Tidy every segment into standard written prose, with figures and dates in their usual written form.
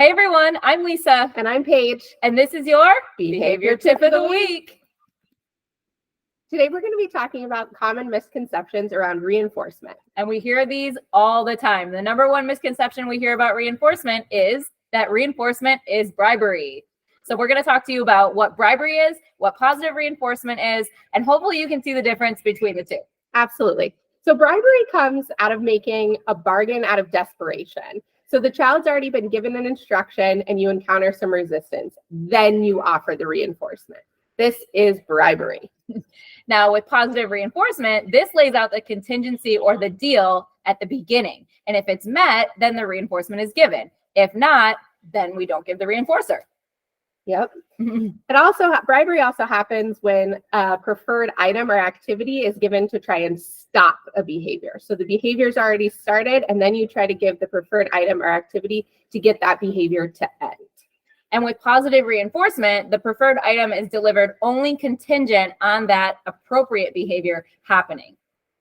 Hey everyone, I'm Lisa. And I'm Paige. And this is your Behavior Tip of the Week. Today we're going to be talking about common misconceptions around reinforcement. And we hear these all the time. The number one misconception we hear about reinforcement is that reinforcement is bribery. So we're going to talk to you about what bribery is, what positive reinforcement is, and hopefully you can see the difference between the two. Absolutely. So bribery comes out of making a bargain out of desperation. So the child's already been given an instruction and you encounter some resistance. Then you offer the reinforcement. This is bribery. Now, with positive reinforcement, this lays out the contingency or the deal at the beginning. And if it's met, then the reinforcement is given. If not, then we don't give the reinforcer. Yep. Bribery also happens when a preferred item or activity is given to try and stop a behavior. So the behavior's already started, and then you try to give the preferred item or activity to get that behavior to end. And with positive reinforcement, the preferred item is delivered only contingent on that appropriate behavior happening.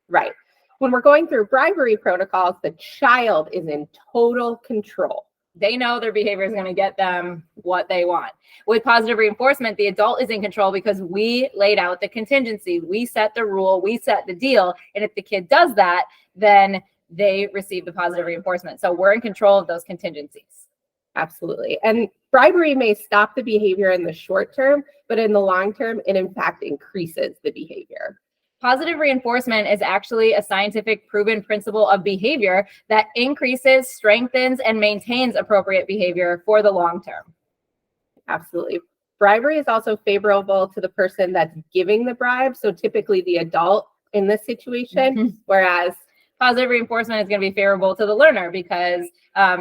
Right. When we're going through bribery protocols, the child is in total control. They know their behavior is going to get them what they want. With positive reinforcement, the adult is in control because we laid out the contingency. We set the rule, we set the deal. And if the kid does that, then they receive the positive reinforcement. So we're in control of those contingencies. Absolutely. And bribery may stop the behavior in the short term, but in the long term, it in fact increases the behavior. Positive reinforcement is actually a scientific proven principle of behavior that increases, strengthens, and maintains appropriate behavior for the long term. Absolutely. Bribery is also favorable to the person that's giving the bribe. So typically the adult in this situation, whereas positive reinforcement is going to be favorable to the learner because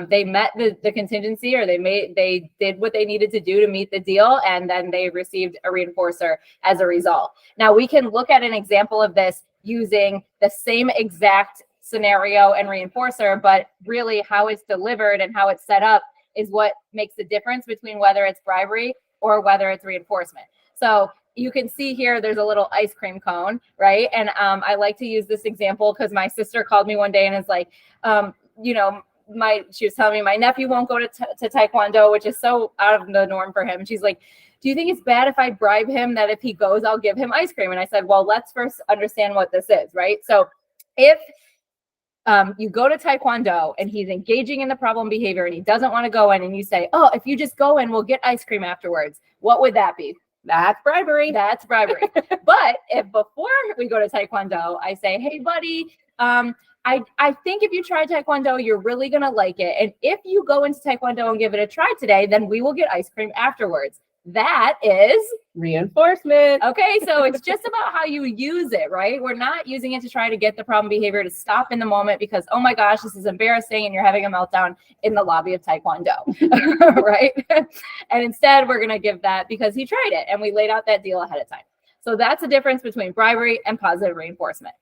they met the contingency, or they did what they needed to do to meet the deal, and then they received a reinforcer as a result. Now we can look at an example of this using the same exact scenario and reinforcer, but really how it's delivered and how it's set up is what makes the difference between whether it's bribery or whether it's reinforcement. So you can see here, there's a little ice cream cone, right? And I like to use this example because my sister called me one day and is like, she was telling me my nephew won't go to Taekwondo, which is so out of the norm for him. She's like, do you think it's bad if I bribe him that if he goes, I'll give him ice cream? And I said, well, let's first understand what this is, right? So if you go to Taekwondo and he's engaging in the problem behavior and he doesn't want to go in, and you say, oh, if you just go in, we'll get ice cream afterwards. What would that be? That's bribery. That's bribery. But if before we go to Taekwondo, I say, hey, buddy, I think if you try Taekwondo, you're really going to like it. And if you go into Taekwondo and give it a try today, then we will get ice cream afterwards. That is reinforcement. Okay, so it's just about how you use it, right? We're not using it to try to get the problem behavior to stop in the moment because, oh my gosh, this is embarrassing, and you're having a meltdown in the lobby of Taekwondo, right? And instead, we're going to give that because he tried it, and we laid out that deal ahead of time. So that's the difference between bribery and positive reinforcement.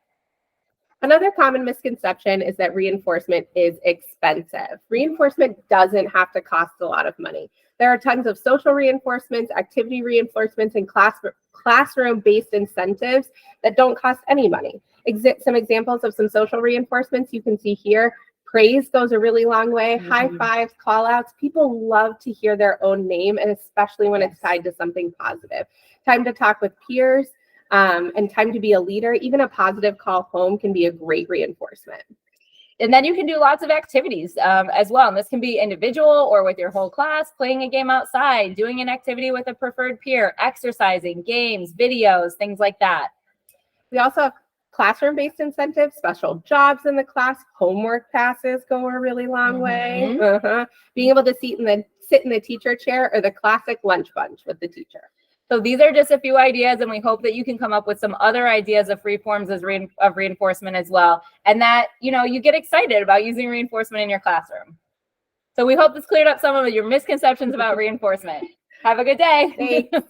Another common misconception is that reinforcement is expensive. Reinforcement doesn't have to cost a lot of money. There are tons of social reinforcements, activity reinforcements, and classroom-based incentives that don't cost any money. Some examples of some social reinforcements you can see here. Praise goes a really long way. High fives, call outs. People love to hear their own name, and especially when it's tied to something positive. Time to talk with peers. And time to be a leader. Even a positive call home can be a great reinforcement. And then you can do lots of activities as well. And this can be individual or with your whole class, playing a game outside, doing an activity with a preferred peer, exercising, games, videos, things like that. We also have classroom-based incentives, special jobs in the class, homework passes go a really long way. Being able to sit in the teacher chair, or the classic lunch bunch with the teacher. So these are just a few ideas, and we hope that you can come up with some other ideas of free forms of reinforcement as well, and that you get excited about using reinforcement in your classroom. So we hope this cleared up some of your misconceptions about reinforcement. Have a good day. Thanks.